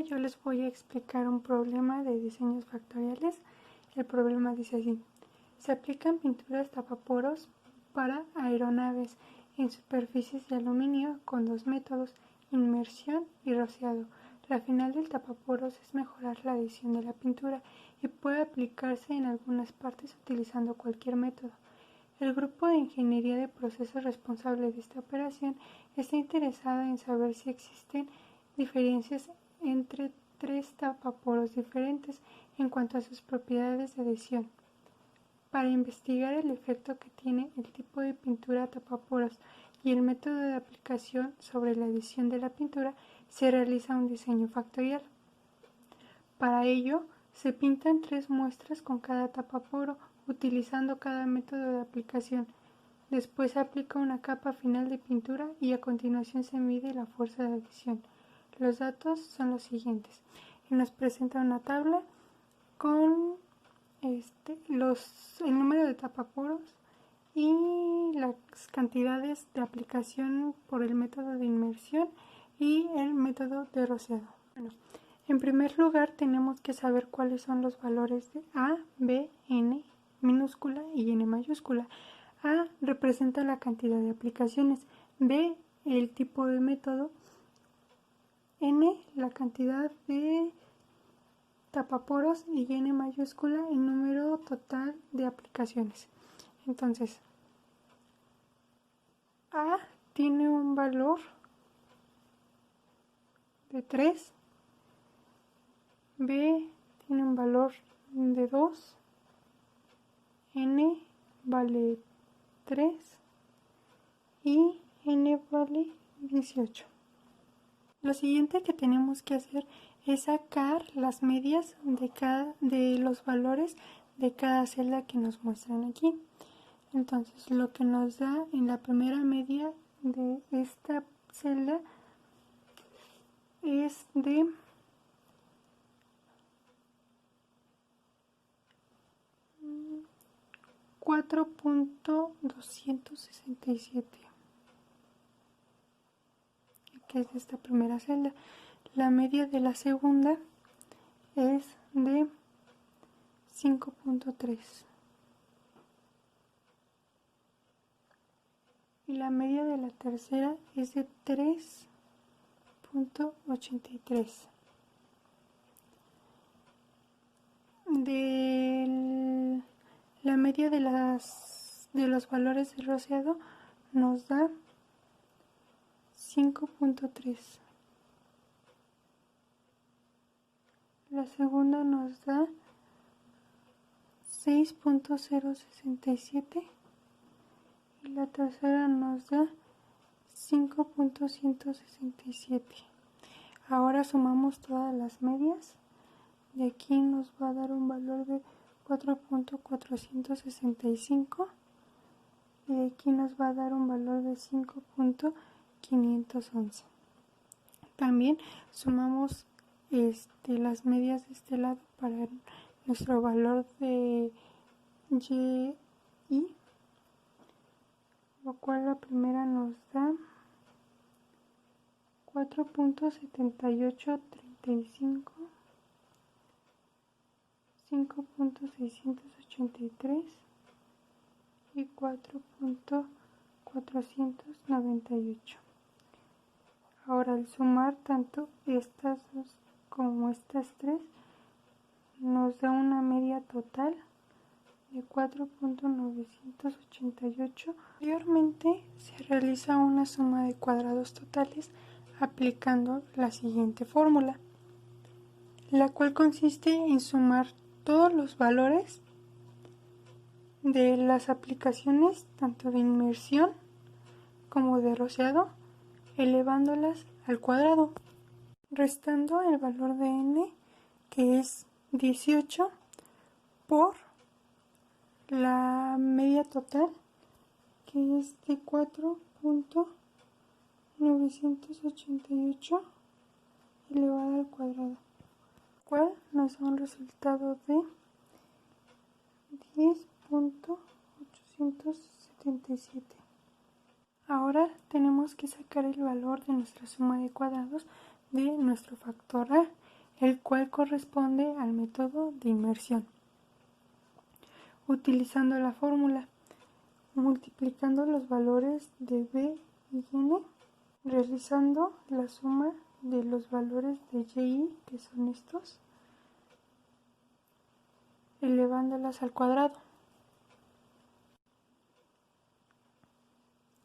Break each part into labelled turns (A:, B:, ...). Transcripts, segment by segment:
A: yo les voy a explicar un problema de diseños factoriales. El problema dice así: se aplican pinturas tapaporos para aeronaves en superficies de aluminio con dos métodos, inmersión y rociado. La final del tapaporos es mejorar la adhesión de la pintura y puede aplicarse en algunas partes utilizando cualquier método. El grupo de ingeniería de procesos responsable de esta operación está interesada en saber si existen diferencias entre tres tapaporos diferentes en cuanto a sus propiedades de adhesión. Para investigar el efecto que tiene el tipo de pintura tapaporos y el método de aplicación sobre la adhesión de la pintura, se realiza un diseño factorial. Para ello, se pintan 3 muestras con cada tapaporo, utilizando cada método de aplicación. Después se aplica una capa final de pintura y a continuación se mide la fuerza de adhesión. Los datos son los siguientes. Nos presenta una tabla con el número de tapaporos y las cantidades de aplicación por el método de inmersión y el método de rociado. Bueno, en primer lugar tenemos que saber cuáles son los valores de A, B, N minúscula y N mayúscula. A representa la cantidad de aplicaciones, B el tipo de método, N la cantidad de tapaporos y N mayúscula el número total de aplicaciones. Entonces, A tiene un valor de 3, B tiene un valor de 2, N vale 3 y N vale 18. Lo siguiente que tenemos que hacer es sacar las medias de los valores de cada celda que nos muestran aquí. Entonces, lo que nos da en la primera media de esta celda es de 4.267, que es de esta primera celda. La media de la segunda es de 5.3 y la media de la tercera es de 3.83. La media de los valores de rociado nos da 5.3. La segunda nos da 6.067 y la tercera nos da 5.167. Ahora sumamos todas las medias. De aquí nos va a dar un valor de 4.465 y de aquí nos va a dar un valor de 5.511. También sumamos las medias de este lado para nuestro valor de y, lo cual la primera nos da 4.7835, 5.683 y 4.498. Ahora, al sumar tanto estas dos como estas tres, nos da una media total de 4.988. Posteriormente se realiza una suma de cuadrados totales aplicando la siguiente fórmula, la cual consiste en sumar todos los valores de las aplicaciones tanto de inmersión como de rociado, elevándolas al cuadrado, restando el valor de N, que es 18, por la media total, que es de 4.988 elevado al cuadrado, cual nos da un resultado de 10.877. Ahora tenemos que sacar el valor de nuestra suma de cuadrados de nuestro factor A, el cual corresponde al método de inmersión. Utilizando la fórmula, multiplicando los valores de b y n, realizando la suma de los valores de y, que son estos, elevándolas al cuadrado,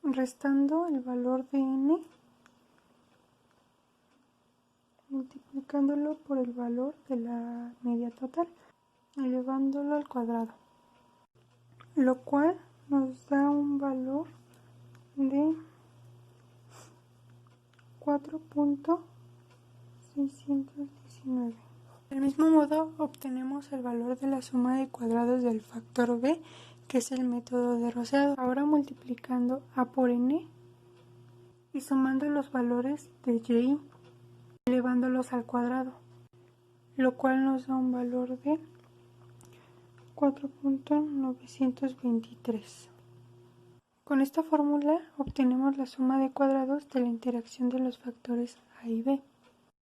A: restando el valor de n, multiplicándolo por el valor de la media total, elevándolo al cuadrado, lo cual nos da un valor de 4.619. Del mismo modo, obtenemos el valor de la suma de cuadrados del factor b, que es el método de Rosado. Ahora multiplicando a por n y sumando los valores de y, elevándolos al cuadrado, lo cual nos da un valor de 4.923. Con esta fórmula obtenemos la suma de cuadrados de la interacción de los factores a y b.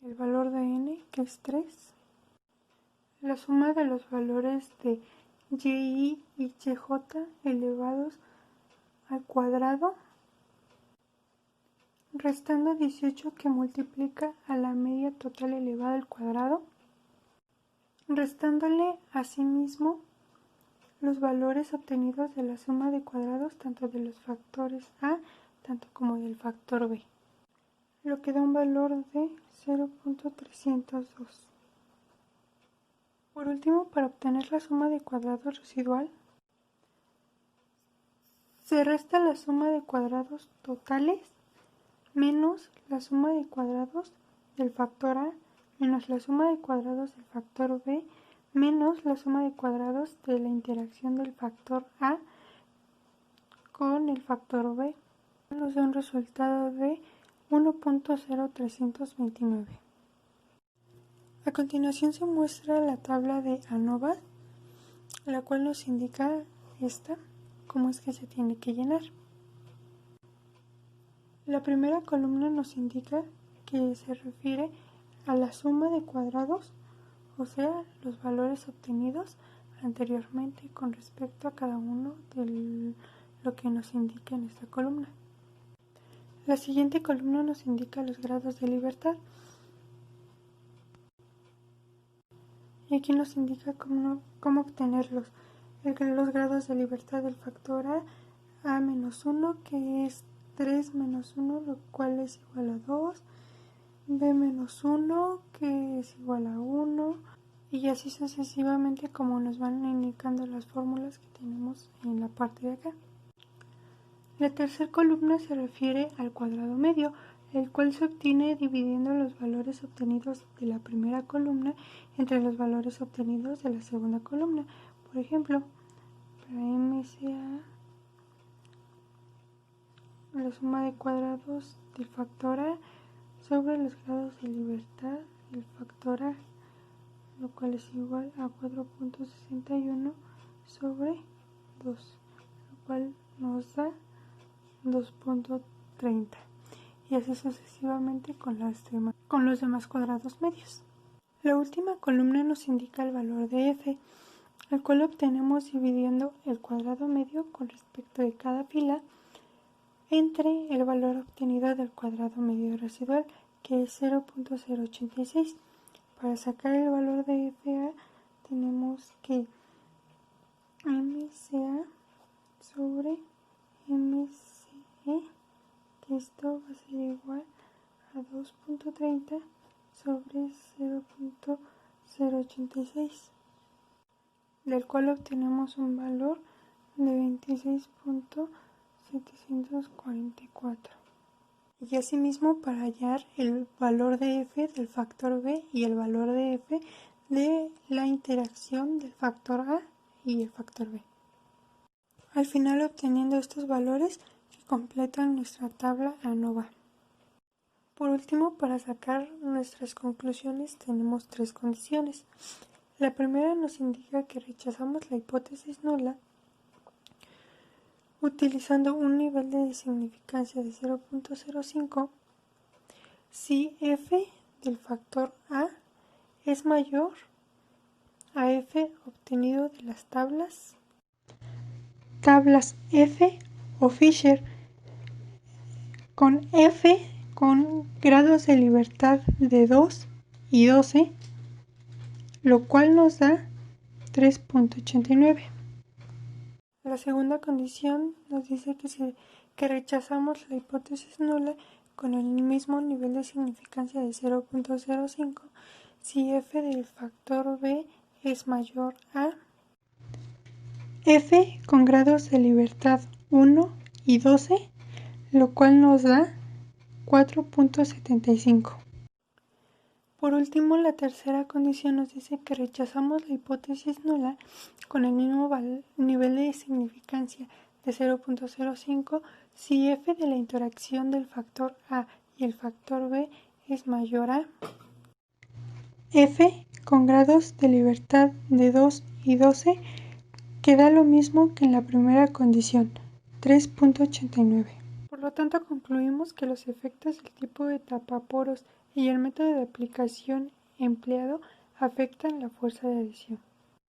A: El valor de n, que es 3. La suma de los valores de y yj elevados al cuadrado, restando 18, que multiplica a la media total elevada al cuadrado, restándole asimismo los valores obtenidos de la suma de cuadrados tanto de los factores a tanto como del factor b, lo que da un valor de 0.302. Por último, para obtener la suma de cuadrados residual, se resta la suma de cuadrados totales menos la suma de cuadrados del factor a menos la suma de cuadrados del factor b menos la suma de cuadrados de la interacción del factor a con el factor b. Nos da un resultado de 1.0329. A continuación se muestra la tabla de ANOVA, la cual nos indica cómo es que se tiene que llenar. La primera columna nos indica que se refiere a la suma de cuadrados, o sea, los valores obtenidos anteriormente con respecto a cada uno de lo que nos indica en esta columna. La siguiente columna nos indica los grados de libertad. Y aquí nos indica cómo obtenerlos. Los grados de libertad del factor a menos 1, que es 3 menos 1, lo cual es igual a 2, b menos 1, que es igual a 1, y así sucesivamente como nos van indicando las fórmulas que tenemos en la parte de acá. La tercera columna se refiere al cuadrado medio, el cual se obtiene dividiendo los valores obtenidos de la primera columna entre los valores obtenidos de la segunda columna. Por ejemplo, para MCA, la suma de cuadrados del factor a sobre los grados de libertad del factor a, lo cual es igual a 4.61 sobre 2, lo cual nos da 2.30, y así sucesivamente con los demás cuadrados medios. La última columna nos indica el valor de f, el cual obtenemos dividiendo el cuadrado medio con respecto de cada fila entre el valor obtenido del cuadrado medio residual, que es 0.086. Para sacar el valor de FA tenemos que MCA sobre MCE, que esto va a ser igual a 2.30 sobre 0.086, del cual obtenemos un valor de 26.744. Y asimismo, para hallar el valor de f del factor b y el valor de f de la interacción del factor a y el factor b. Al final, obteniendo estos valores que completan nuestra tabla ANOVA. Por último, para sacar nuestras conclusiones tenemos tres condiciones. La primera nos indica que rechazamos la hipótesis nula utilizando un nivel de significancia de 0.05 si f del factor a es mayor a F obtenido de las tablas F o Fisher, con F con grados de libertad de 2 y 12, lo cual nos da 3.89. La segunda condición nos dice que rechazamos la hipótesis nula con el mismo nivel de significancia de 0.05 si f del factor b es mayor a f con grados de libertad 1 y 12, lo cual nos da 4.75. Por último, la tercera condición nos dice que rechazamos la hipótesis nula con el mismo nivel de significancia de 0.05 si f de la interacción del factor A y el factor B es mayor a f con grados de libertad de 2 y 12, que da lo mismo que en la primera condición, 3.89. Por lo tanto, concluimos que los efectos del tipo de tapaporos y el método de aplicación empleado afectan la fuerza de adhesión.